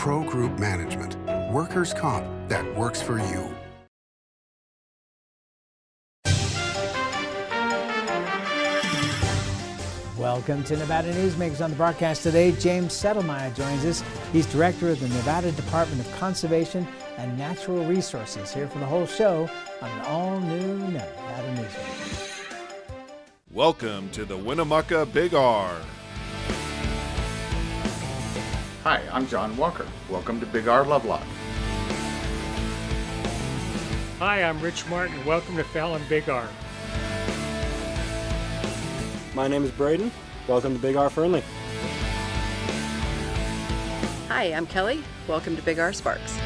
Pro Group Management. Workers' comp that works for you. Welcome to Nevada Newsmakers. On the broadcast today, James Settlemeyer joins us. He's director of the Nevada Department of Conservation and Natural Resources, here for the whole show on an all-new Nevada Newsmakers. Welcome to the Winnemucca Big R. Hi, I'm John Walker. Welcome to Big R Lovelock. Hi, I'm Rich Martin. Welcome to Fallon Big R. My name is Braden. Welcome to Big R Fernley. Hi, I'm Kelly. Welcome to Big R Sparks.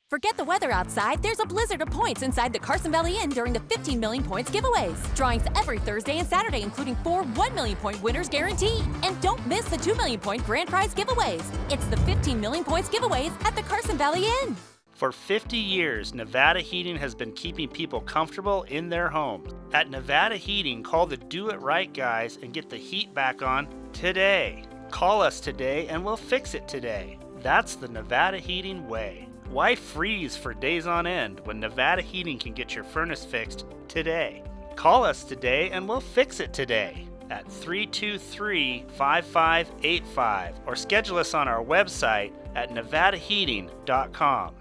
Forget the weather outside, there's a blizzard of points inside the Carson Valley Inn during the 15 million points giveaways. Drawings every Thursday and Saturday, including 4 1 million point winners guaranteed. And don't miss the 2 million point grand prize giveaways. It's the 15 million points giveaways at the Carson Valley Inn. For 50 years, Nevada Heating has been keeping people comfortable in their home. At Nevada Heating, call the Do It Right guys and get the heat back on today. Call us today and we'll fix it today. That's the Nevada Heating way. Why freeze for days on end when Nevada Heating can get your furnace fixed today? Call us today and we'll fix it today at 323-5585 or schedule us on our website at nevadaheating.com.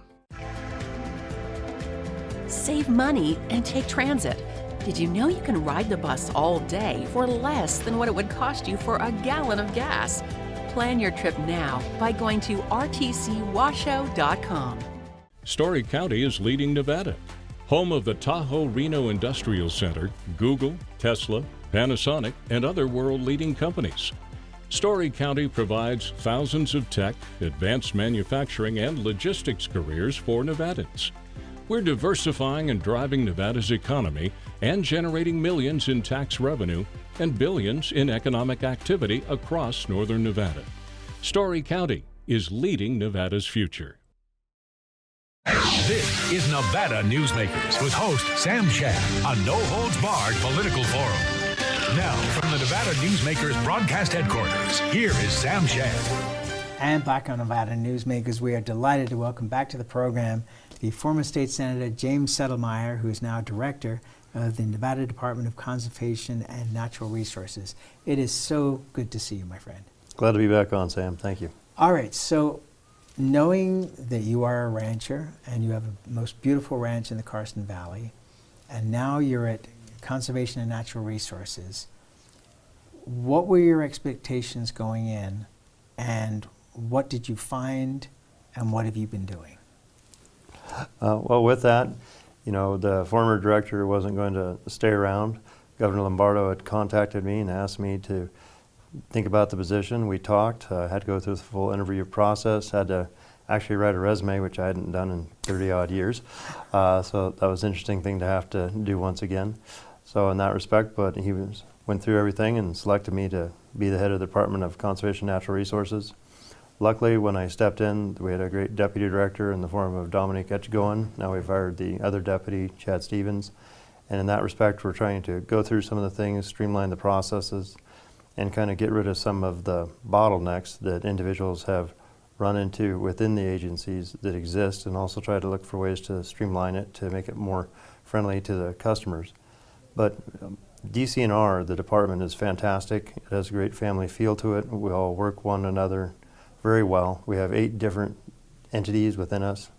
Save money and take transit. Did you know you can ride the bus all day for less than what it would cost you for a gallon of gas? Plan your trip now by going to rtcwashoe.com. Story County is leading Nevada. Home of the Tahoe Reno Industrial Center, Google, Tesla, Panasonic, and other world-leading companies. Story County provides thousands of tech, advanced manufacturing, and logistics careers for Nevadans. We're diversifying and driving Nevada's economy and generating millions in tax revenue and billions in economic activity across northern Nevada. Story County is leading Nevada's future. This is Nevada Newsmakers with host Sam Shad, a no-holds-barred political forum. Now, from the Nevada Newsmakers broadcast headquarters, here is Sam Shad. And back on Nevada Newsmakers, we are delighted to welcome back to the program the former state senator James Settlemeyer, who is now director of the Nevada Department of Conservation and Natural Resources. It is so good to see you, my friend. Glad to be back on, Sam. Thank you. All right, so knowing that you are a rancher and you have the most beautiful ranch in the Carson Valley, and now you're at Conservation and Natural Resources, what were your expectations going in, and what did you find, and what have you been doing? Well, with that, the former director wasn't going to stay around. Governor Lombardo had contacted me and asked me to think about the position. We talked, had to go through the full interview process, had to actually write a resume, which I hadn't done in 30-odd years. So that was an interesting thing to have to do once again. So in that respect, but he went through everything and selected me to be the head of the Department of Conservation and Natural Resources. Luckily, when I stepped in, we had a great deputy director in the form of Dominic Etchegoen. Now we've hired the other deputy, Chad Stevens. And in that respect, we're trying to go through some of the things, streamline the processes, and kind of get rid of some of the bottlenecks that individuals have run into within the agencies that exist, and also try to look for ways to streamline it to make it more friendly to the customers. But DCNR, the department, is fantastic. It has a great family feel to it. We all work one another very well. We have 8 different entities within us,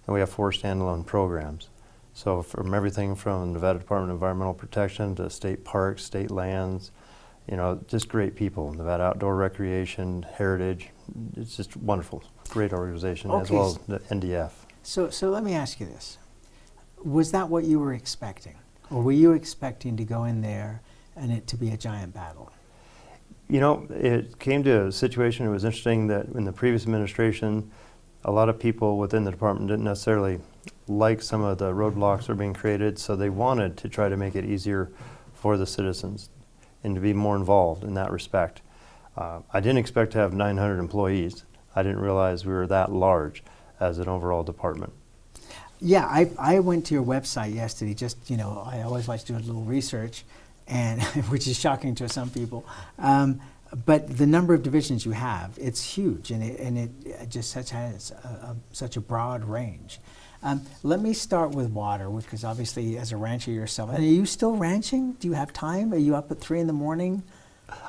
and we have 4 standalone programs. So from everything from Nevada Department of Environmental Protection to state parks, state lands, just great people. Nevada Outdoor Recreation, Heritage, it's just wonderful. Great organization, okay, as well as the NDF. So let me ask you this. Was that what you were expecting? Or were you expecting to go in there and it to be a giant battle? It came to a situation, it was interesting that in the previous administration, a lot of people within the department didn't necessarily like some of the roadblocks that were being created, so they wanted to try to make it easier for the citizens and to be more involved in that respect. I didn't expect to have 900 employees. I didn't realize we were that large as an overall department. Yeah, I went to your website yesterday, I always like to do a little research, and which is shocking to some people. But the number of divisions you have, it's huge, and it just has such a broad range. Let me start with water, because obviously as a rancher yourself, and are you still ranching? Do you have time? Are you up at 3 in the morning?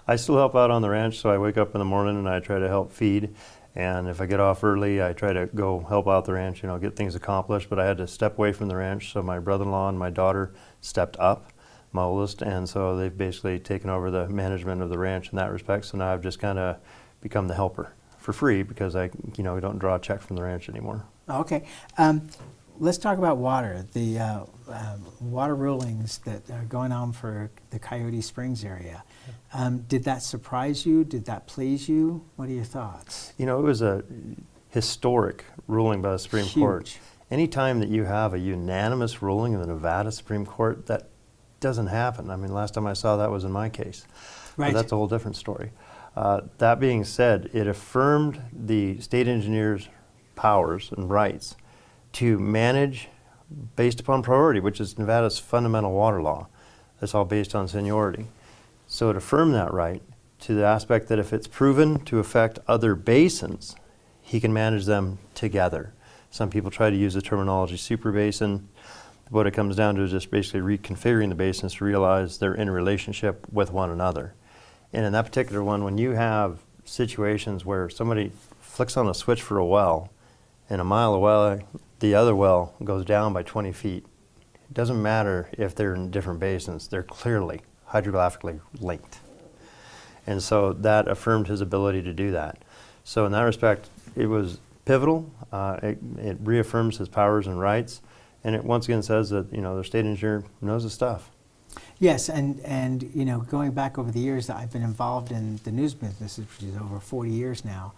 I still help out on the ranch, so I wake up in the morning and I try to help feed. And if I get off early, I try to go help out the ranch, get things accomplished. But I had to step away from the ranch, so my brother-in-law and my daughter stepped up, my oldest, and so they've basically taken over the management of the ranch in that respect. So now I've just kind of become the helper for free, because we don't draw a check from the ranch anymore. Okay. Let's talk about water. The water rulings that are going on for the Coyote Springs area. Did that surprise you? Did that please you? What are your thoughts? It was a historic ruling by the Supreme Court. Anytime that you have a unanimous ruling in the Nevada Supreme Court, that doesn't happen. I mean, last time I saw that was in my case. Right. But that's a whole different story. That being said, it affirmed the state engineer's powers and rights to manage based upon priority, which is Nevada's fundamental water law. That's all based on seniority. So it affirmed that right to the aspect that if it's proven to affect other basins, he can manage them together. Some people try to use the terminology super basin. What it comes down to is just basically reconfiguring the basins to realize they're in a relationship with one another. And in that particular one, when you have situations where somebody flicks on a switch for a well, and a mile away, the other well goes down by 20 feet, it doesn't matter if they're in different basins, they're clearly hydrographically linked. And so that affirmed his ability to do that. So in that respect, it was pivotal. It reaffirms his powers and rights, and it once again says that the state engineer knows his stuff. Yes, and going back over the years that I've been involved in the news business, which is over 40 years now,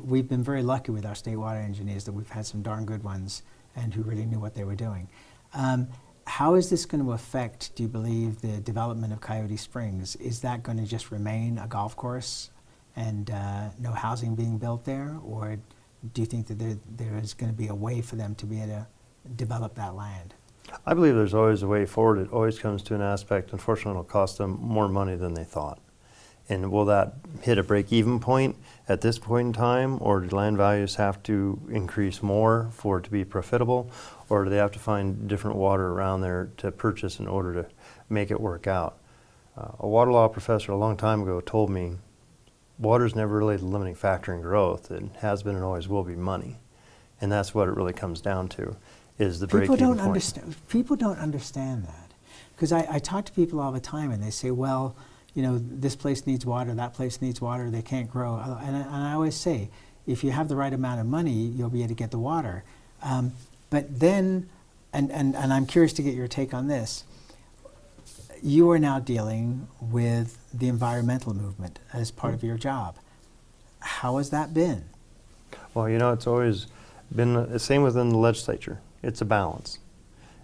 we've been very lucky with our state water engineers that we've had some darn good ones and who really knew what they were doing. How is this going to affect, do you believe, the development of Coyote Springs? Is that going to just remain a golf course and no housing being built there? Or do you think that there is going to be a way for them to be able to develop that land? I believe there's always a way forward. It always comes to an aspect, unfortunately, it'll cost them more money than they thought. And will that hit a break-even point at this point in time, or do land values have to increase more for it to be profitable, or do they have to find different water around there to purchase in order to make it work out? A water law professor a long time ago told me, water's never really the limiting factor in growth. It has been and always will be money. And that's what it really comes down to, is the break-even point. People don't understand that. Because I talk to people all the time and they say, well, this place needs water, that place needs water, they can't grow. And I always say, if you have the right amount of money, you'll be able to get the water. But then, and I'm curious to get your take on this, you are now dealing with the environmental movement as part of your job. How has that been? Well, it's always been the same within the legislature. It's a balance.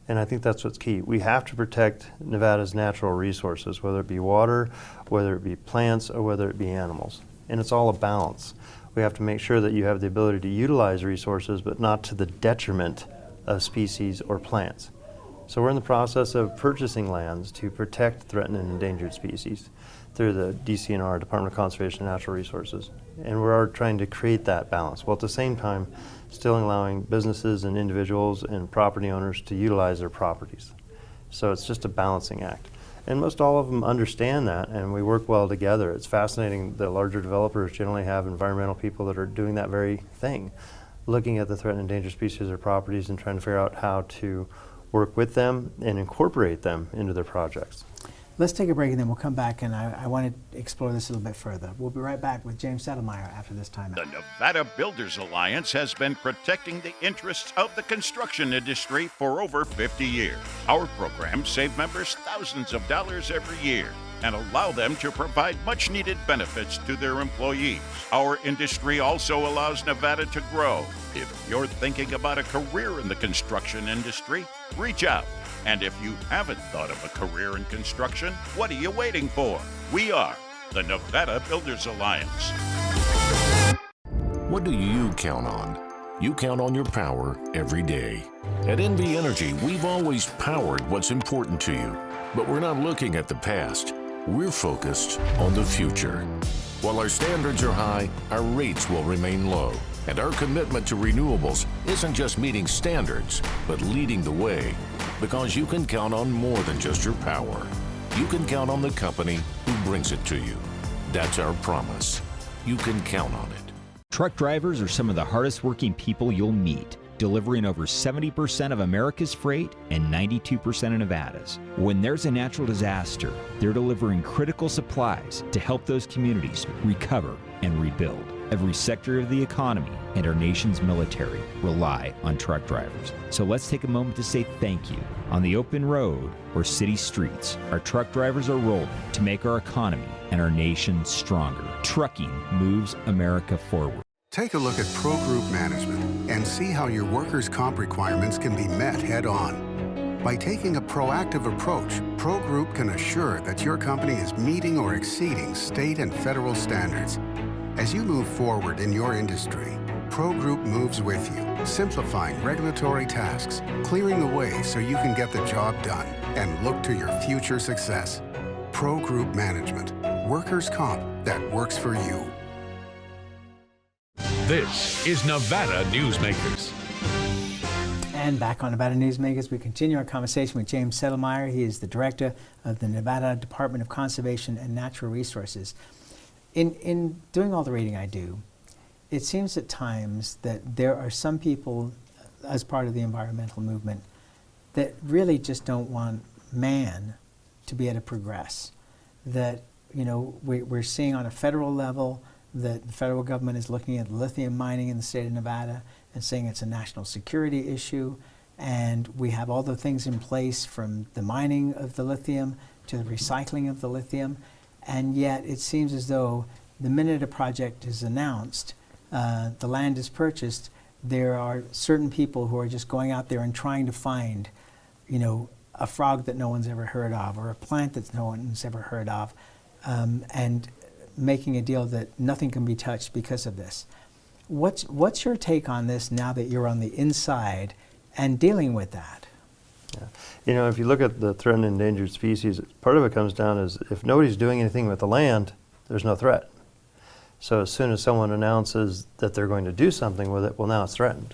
And I think that's what's key. We have to protect Nevada's natural resources, whether it be water, whether it be plants, or whether it be animals. And it's all a balance. We have to make sure that you have the ability to utilize resources, but not to the detriment of species or plants. So we're in the process of purchasing lands to protect threatened and endangered species through the DCNR, Department of Conservation and Natural Resources. And we're trying to create that balance, while at the same time still allowing businesses and individuals and property owners to utilize their properties. So it's just a balancing act. And most all of them understand that, and we work well together. It's fascinating. The larger developers generally have environmental people that are doing that very thing, looking at the threatened and endangered species or properties and trying to figure out how to work with them and incorporate them into their projects. Let's take a break and then we'll come back, and I want to explore this a little bit further. We'll be right back with James Settlemeyer after this time out. The Nevada Builders Alliance has been protecting the interests of the construction industry for over 50 years. Our programs save members thousands of dollars every year and allow them to provide much-needed benefits to their employees. Our industry also allows Nevada to grow. If you're thinking about a career in the construction industry, reach out. And if you haven't thought of a career in construction, what are you waiting for? We are the Nevada Builders Alliance. What do you count on? You count on your power every day. At NV Energy, we've always powered what's important to you. But we're not looking at the past. We're focused on the future. While our standards are high, our rates will remain low. And our commitment to renewables isn't just meeting standards, but leading the way. Because you can count on more than just your power. You can count on the company who brings it to you. That's our promise. You can count on it. Truck drivers are some of the hardest working people you'll meet, delivering over 70% of America's freight and 92% of Nevada's. When there's a natural disaster, they're delivering critical supplies to help those communities recover and rebuild. Every sector of the economy and our nation's military rely on truck drivers. So let's take a moment to say thank you. On the open road or city streets, our truck drivers are rolling to make our economy and our nation stronger. Trucking moves America forward. Take a look at Pro Group Management and see how your workers' comp requirements can be met head-on. By taking a proactive approach, Pro Group can assure that your company is meeting or exceeding state and federal standards. As you move forward in your industry, Pro Group moves with you, simplifying regulatory tasks, clearing the way so you can get the job done and look to your future success. Pro Group Management, workers' comp that works for you. This is Nevada Newsmakers. And back on Nevada Newsmakers, we continue our conversation with James Settlemeyer. He is the director of the Nevada Department of Conservation and Natural Resources. In doing all the reading I do, it seems at times that there are some people, as part of the environmental movement, that really just don't want man to be able to progress. That, you know, we're seeing on a federal level that the federal government is looking at lithium mining in the state of Nevada and saying it's a national security issue. And we have all the things in place, from the mining of the lithium to the recycling of the lithium. And yet it seems as though the minute a project is announced, the land is purchased, there are certain people who are just going out there and trying to find, you know, a frog that no one's ever heard of, or a plant that no one's ever heard of, and making a deal that nothing can be touched because of this. What's your take on this now that you're on the inside and dealing with that? Yeah. You know, if you look at the threatened and endangered species, part of it comes down is if nobody's doing anything with the land, there's no threat. So as soon as someone announces that they're going to do something with it, well, now it's threatened.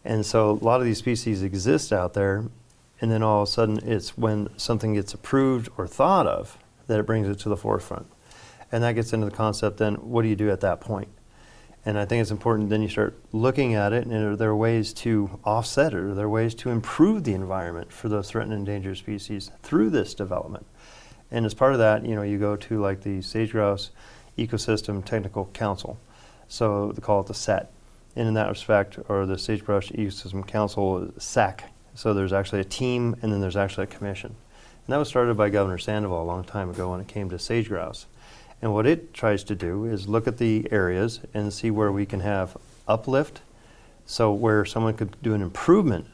And so a lot of these species exist out there, and then all of a sudden it's when something gets approved or thought of that it brings it to the forefront. And that gets into the concept then, what do you do at that point? And I think it's important then you start looking at it, and are there ways to offset it? Are there ways to improve the environment for those threatened and endangered species through this development? And as part of that, you know, you go to like the Sage Grouse Ecosystem Technical Council. So they call it the SET. And in that respect, or the Sagebrush Ecosystem Council, SAC. So there's actually a team, and then there's actually a commission. And that was started by Governor Sandoval a long time ago when it came to sage grouse. And what it tries to do is look at the areas and see where we can have uplift, so where someone could do an improvement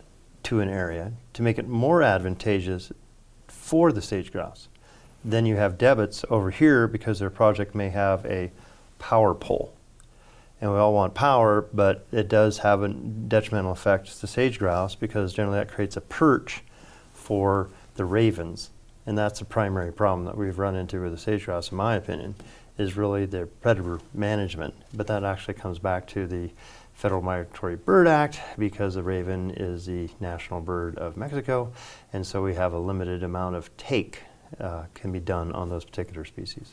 to an area to make it more advantageous for the sage grouse. Then you have debits over here because their project may have a power pole. And we all want power, but it does have a detrimental effect to sage grouse because generally that creates a perch for the ravens. And that's the primary problem that we've run into with the sage grouse, in my opinion, is really their predator management. But that actually comes back to the Federal Migratory Bird Act, because the raven is the national bird of Mexico, and so we have a limited amount of take can be done on those particular species.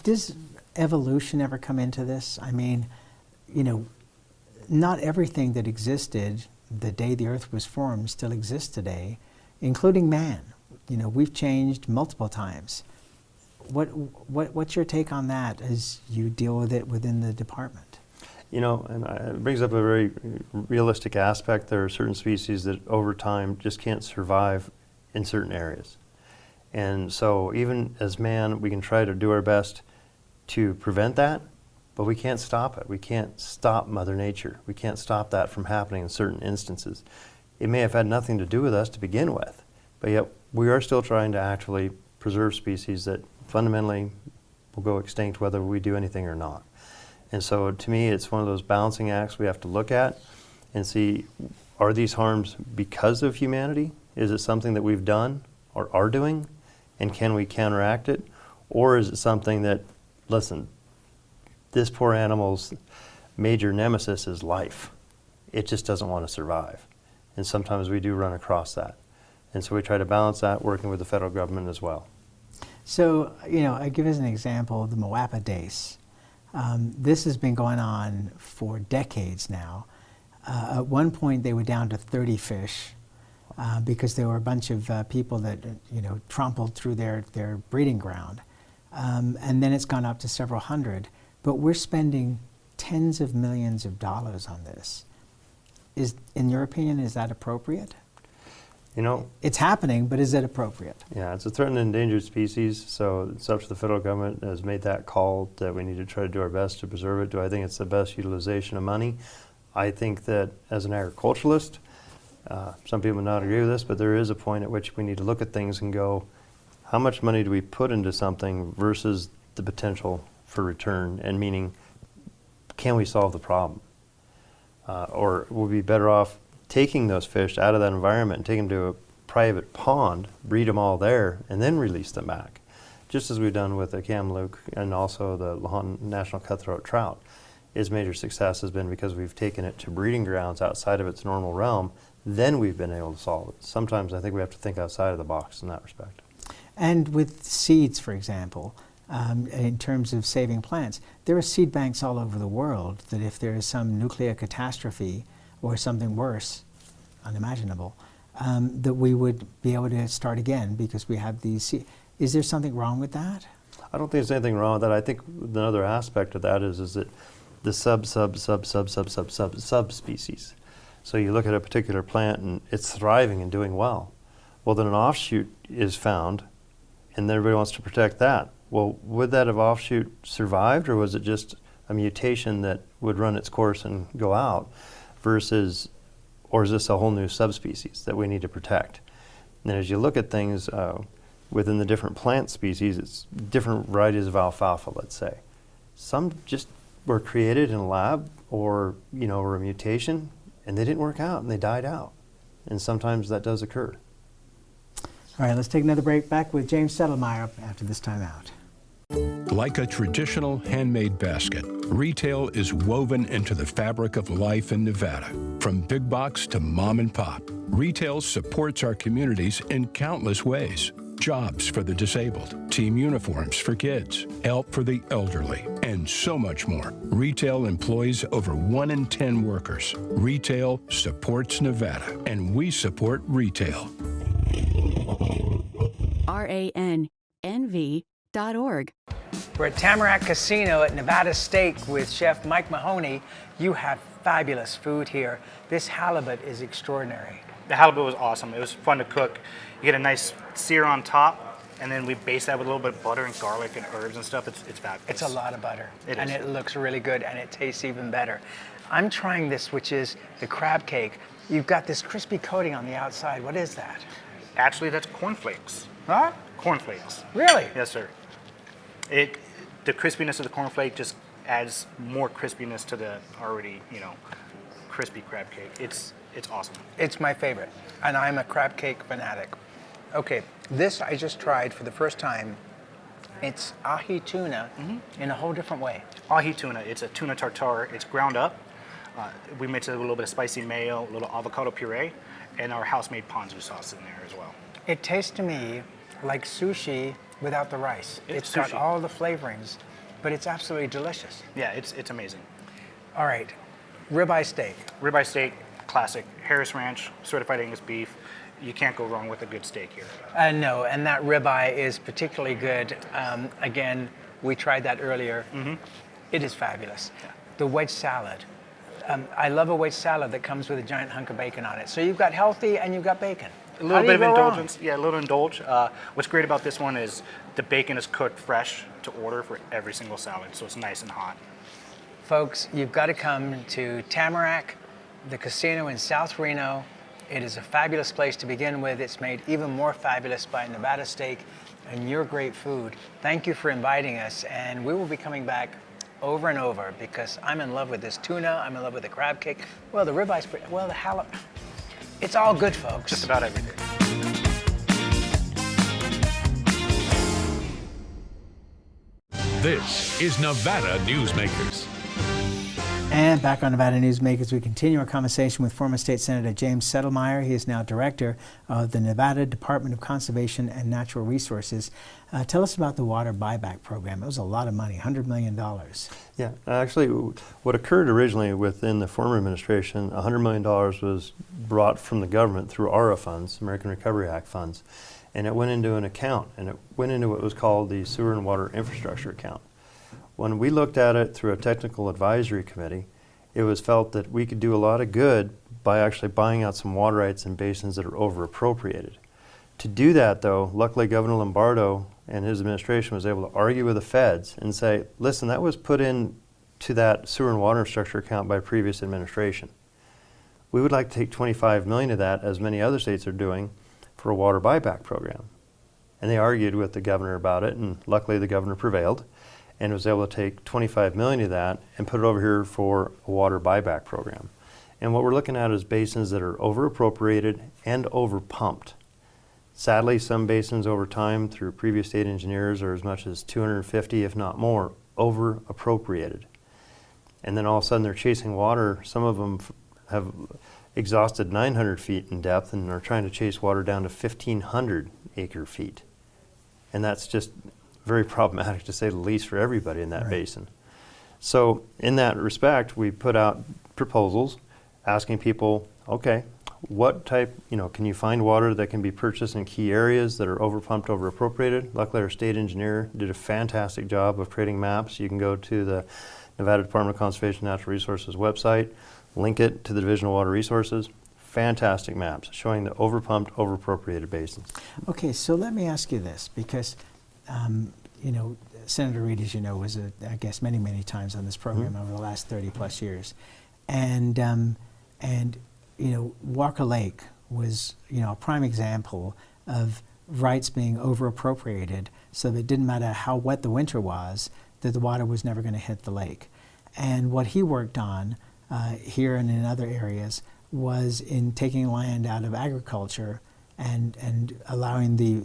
Does evolution ever come into this? I mean, you know, not everything that existed the day the Earth was formed still exists today, including man. You know, we've changed multiple times. What's your take on that as you deal with it within the department? You know, and it brings up a very realistic aspect. There are certain species that over time just can't survive in certain areas. And so even as man, we can try to do our best to prevent that, but we can't stop it. We can't stop Mother Nature. We can't stop that from happening in certain instances. It may have had nothing to do with us to begin with, but yet we are still trying to actually preserve species that fundamentally will go extinct whether we do anything or not. And so to me, it's one of those balancing acts we have to look at and see, are these harms because of humanity, Is it something that we've done or are doing, and can we counteract it? Or is it something that, listen, this poor animal's major nemesis is life. It just doesn't want to survive. And sometimes we do run across that. And so we try to balance that, working with the federal government as well. So, I give as an example the Moapa dace. This has been going on for decades now. At one point, they were down to 30 fish because there were a bunch of people that, trampled through their breeding ground. And then it's gone up to several hundred. But we're spending tens of millions of dollars on this. In your opinion, is that appropriate? It's happening, but is it appropriate? Yeah, it's a threatened and endangered species, so it's up to the federal government has made that call that we need to try to do our best to preserve it. Do I think it's the best utilization of money? I think that as an agriculturalist, some people would not agree with this, but there is a point at which we need to look at things and go, how much money do we put into something versus the potential for return, and meaning, can we solve the problem? Or will we be better off taking those fish out of that environment and taking them to a private pond, breed them all there, and then release them back, just as we've done with the Kamloops and also the Lahon National Cutthroat Trout. Its major success has been because we've taken it to breeding grounds outside of its normal realm, then we've been able to solve it. Sometimes I think we have to think outside of the box in that respect. And with seeds, for example, in terms of saving plants, there are seed banks all over the world that if there is some nuclear catastrophe or something worse, unimaginable, that we would be able to start again because we have these seeds. Is there something wrong with that? I don't think there's anything wrong with that. I think another aspect of that is that the subspecies. So you look at a particular plant and it's thriving and doing well. Well, then an offshoot is found and everybody wants to protect that. Well, would that have offshoot survived, or was it just a mutation that would run its course and go out versus, or is this a whole new subspecies that we need to protect? And as you look at things within the different plant species, it's different varieties of alfalfa, let's say. Some just were created in a lab or, were a mutation and they didn't work out and they died out. And sometimes that does occur. All right, let's take another break. Back with James Settlemeyer after this time out. Like a traditional handmade basket, retail is woven into the fabric of life in Nevada. From big box to mom and pop, retail supports our communities in countless ways. Jobs for the disabled, team uniforms for kids, help for the elderly, and so much more. Retail employs over 1 in 10 workers. Retail supports Nevada, and we support retail. RANNV.org. We're at Tamarack Casino at Nevada Steak with Chef Mike Mahoney. You have fabulous food here. This halibut is extraordinary. The halibut was awesome. It was fun to cook. You get a nice sear on top, and then we base that with a little bit of butter and garlic and herbs and stuff. It's fabulous. It's a lot of butter. It and is. It looks really good, and it tastes even better. I'm trying this, which is the crab cake. You've got this crispy coating on the outside. What is that? Actually, that's cornflakes. Huh? Cornflakes. Really? Yes, sir. The crispiness of the cornflake just adds more crispiness to the already, crispy crab cake. It's awesome. It's my favorite, and I'm a crab cake fanatic. Okay, this I just tried for the first time. It's ahi tuna in a whole different way. Ahi tuna, it's a tuna tartare. It's ground up. We mix it with a little bit of spicy mayo, a little avocado puree, and our house-made ponzu sauce in there as well. It tastes to me like sushi without the rice. It's got all the flavorings, but it's absolutely delicious. Yeah, it's amazing. All right, ribeye steak. Ribeye steak, classic. Harris Ranch, certified Angus beef. You can't go wrong with a good steak here. No, and that ribeye is particularly good. Again, we tried that earlier. It is fabulous. Yeah. The wedge salad. I love a wedge salad that comes with a giant hunk of bacon on it. So you've got healthy and you've got bacon. A little bit of indulgence. Yeah, a little indulge. What's great about this one is the bacon is cooked fresh to order for every single salad, so it's nice and hot. Folks, you've got to come to Tamarack, the casino in South Reno. It is a fabulous place to begin with. It's made even more fabulous by Nevada Steak and your great food. Thank you for inviting us, and we will be coming back over and over because I'm in love with this tuna, I'm in love with the crab cake. Well, the ribeyes, well, the halibut. It's all good, folks. Just about everything. This is Nevada Newsmakers. And back on Nevada Newsmakers, we continue our conversation with former State Senator James Settlemeyer. He is now director of the Nevada Department of Conservation and Natural Resources. Tell us about the water buyback program. It was a lot of money, $100 million. Yeah, actually, what occurred originally within the former administration, $100 million was brought from the government through ARA funds, American Recovery Act funds, and it went into an account, and it went into what was called the Sewer and Water Infrastructure Account. When we looked at it through a technical advisory committee, it was felt that we could do a lot of good by actually buying out some water rights in basins that are over appropriated. To do that, though, luckily Governor Lombardo and his administration was able to argue with the feds and say, listen, that was put in to that sewer and water infrastructure account by previous administration. We would like to take $25 million of that, as many other states are doing, for a water buyback program. And they argued with the governor about it, and luckily the governor prevailed and was able to take $25 million of that and put it over here for a water buyback program. And what we're looking at is basins that are over appropriated and over pumped. Sadly, some basins over time through previous state engineers are as much as 250, if not more, over appropriated. And then all of a sudden they're chasing water. Some of them have exhausted 900 feet in depth and are trying to chase water down to 1,500 acre feet. And that's just very problematic, to say the least, for everybody in that basin. So in that respect, we put out proposals asking people, okay, what type, can you find water that can be purchased in key areas that are overpumped, over appropriated? Luckily, our state engineer did a fantastic job of creating maps. You can go to the Nevada Department of Conservation and Natural Resources website, link it to the Division of Water Resources. Fantastic maps showing the overpumped, over appropriated basins. Okay, so let me ask you this, because Senator Reid, as you know, was I guess many, many times on this program over the last 30 plus years. And Walker Lake was, a prime example of rights being over appropriated, so that it didn't matter how wet the winter was, that the water was never going to hit the lake. And what he worked on here and in other areas was in taking land out of agriculture and allowing the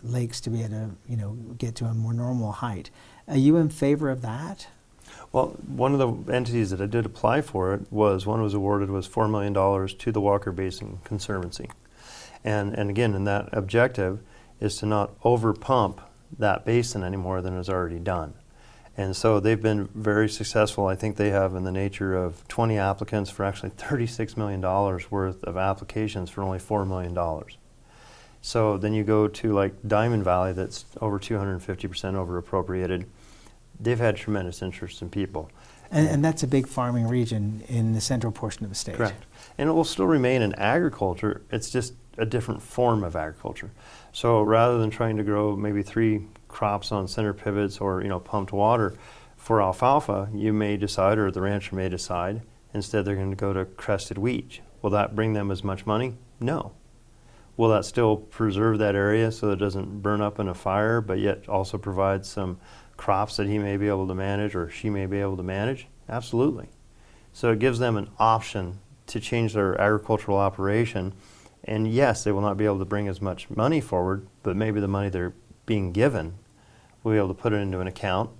lakes to be able to get to a more normal height. Are you in favor of that? Well, one of the entities that I did apply for it one was awarded was $4 million to the Walker Basin Conservancy. And again, in that objective is to not overpump that basin any more than is already done. And so they've been very successful. I think they have in the nature of 20 applicants for actually $36 million worth of applications for only $4 million. So then you go to like Diamond Valley, that's over 250% over appropriated. They've had tremendous interest in people. And that's a big farming region in the central portion of the state. Correct. And it will still remain in agriculture. It's just a different form of agriculture. So rather than trying to grow maybe 3 crops on center pivots or pumped water for alfalfa, you may decide, or the rancher may decide, instead they're going to go to crested wheat. Will that bring them as much money? No. Will that still preserve that area so that it doesn't burn up in a fire, but yet also provide some crops that he may be able to manage or she may be able to manage? Absolutely. So it gives them an option to change their agricultural operation. And yes, they will not be able to bring as much money forward, but maybe the money they're being given will be able to put it into an account,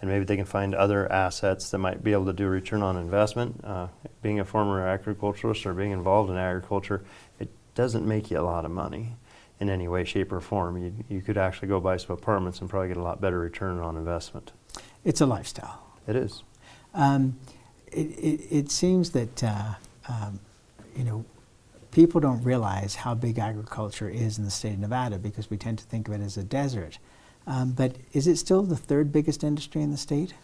and maybe they can find other assets that might be able to do a return on investment. Being a former agriculturalist or being involved in agriculture, it doesn't make you a lot of money in any way, shape, or form. You could actually go buy some apartments and probably get a lot better return on investment. It's a lifestyle. It is. It seems that people don't realize how big agriculture is in the state of Nevada, because we tend to think of it as a desert. But is it still the 3rd biggest industry in the state?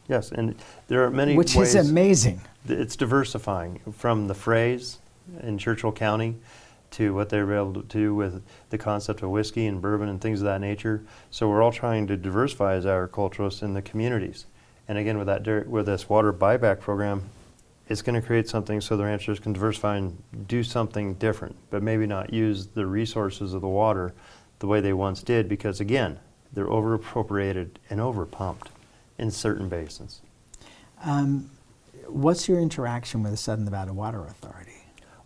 Yes, and there are many ways. Which is amazing. It's diversifying from the phrase in Churchill County to what they were able to do with the concept of whiskey and bourbon and things of that nature. So we're all trying to diversify as agriculturalists in the communities. And again, with this water buyback program, it's going to create something so the ranchers can diversify and do something different, but maybe not use the resources of the water the way they once did, because again, they're over appropriated and over pumped in certain basins. What's your interaction with the Southern Nevada Water Authority?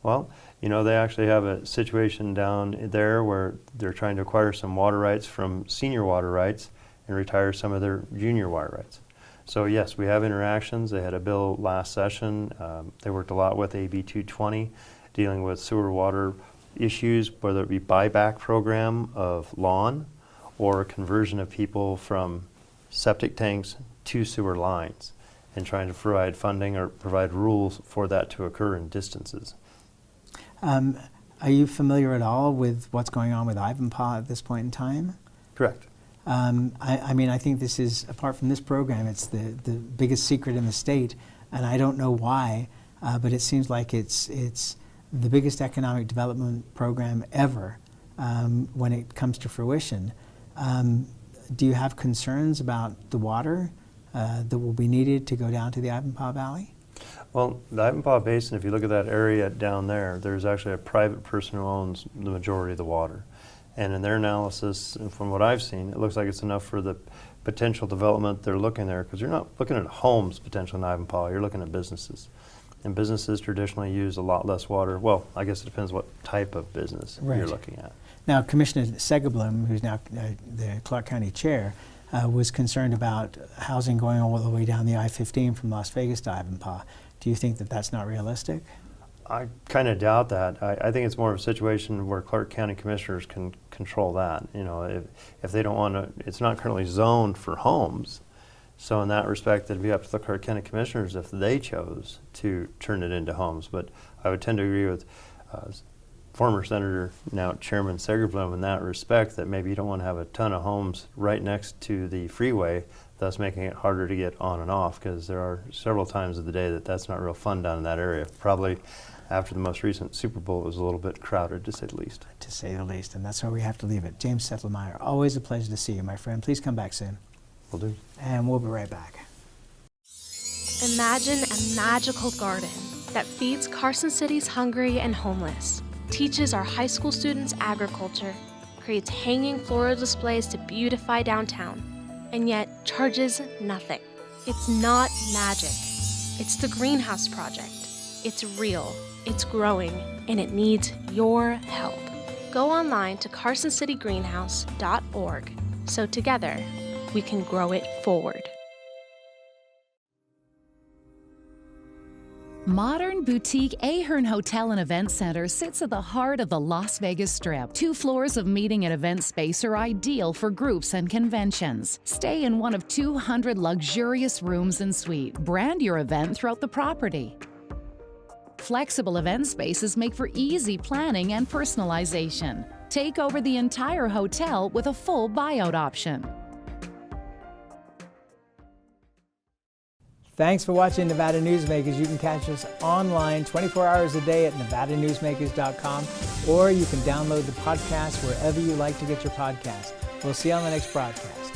Well, they actually have a situation down there where they're trying to acquire some water rights from senior water rights, and retire some of their junior water rights. So yes, we have interactions. They had a bill last session. They worked a lot with AB 220, dealing with sewer water issues, whether it be buyback program of lawn or a conversion of people from septic tanks to sewer lines, and trying to provide funding or provide rules for that to occur in distances. Are you familiar at all with what's going on with Ivanpah at this point in time? Correct. I mean, I think this is, apart from this program, it's the biggest secret in the state, and I don't know why, but it seems like it's the biggest economic development program ever when it comes to fruition. Do you have concerns about the water that will be needed to go down to the Ivanpah Valley? Well, the Ivanpah Basin, if you look at that area down there, there's actually a private person who owns the majority of the water. And in their analysis, and from what I've seen, it looks like it's enough for the potential development they're looking there, because you're not looking at homes potential in Ivanpah, you're looking at businesses. And businesses traditionally use a lot less water. Well, I guess it depends what type of business you're looking at. Now, Commissioner Segelblum, who's now the Clark County Chair, was concerned about housing going all the way down the I-15 from Las Vegas to Ivanpah. Do you think that that's not realistic? I kind of doubt that. I think it's more of a situation where Clark County Commissioners can control that. You know, if they don't want to, it's not currently zoned for homes. So in that respect, it'd be up to the Clark County Commissioners if they chose to turn it into homes. But I would tend to agree with former Senator, now Chairman Segerblum, in that respect, that maybe you don't want to have a ton of homes right next to the freeway, thus making it harder to get on and off, because there are several times of the day that's not real fun down in that area. Probably after the most recent Super Bowl, it was a little bit crowded, to say the least. To say the least, and that's where we have to leave it. James Settlemeyer, always a pleasure to see you, my friend. Please come back soon. Will do. And we'll be right back. Imagine a magical garden that feeds Carson City's hungry and homeless, teaches our high school students agriculture, creates hanging floral displays to beautify downtown, and yet charges nothing. It's not magic. It's the Greenhouse Project. It's real, it's growing, and it needs your help. Go online to carsоncitygreenhouse.org so together we can grow it forward. Modern boutique Ahern Hotel and Event Center sits at the heart of the Las Vegas Strip. 2 floors of meeting and event space are ideal for groups and conventions. Stay in one of 200 luxurious rooms and suites. Brand your event throughout the property. Flexible event spaces make for easy planning and personalization. Take over the entire hotel with a full buyout option. Thanks for watching Nevada Newsmakers. You can catch us online 24 hours a day at nevadanewsmakers.com, or you can download the podcast wherever you like to get your podcast. We'll see you on the next broadcast.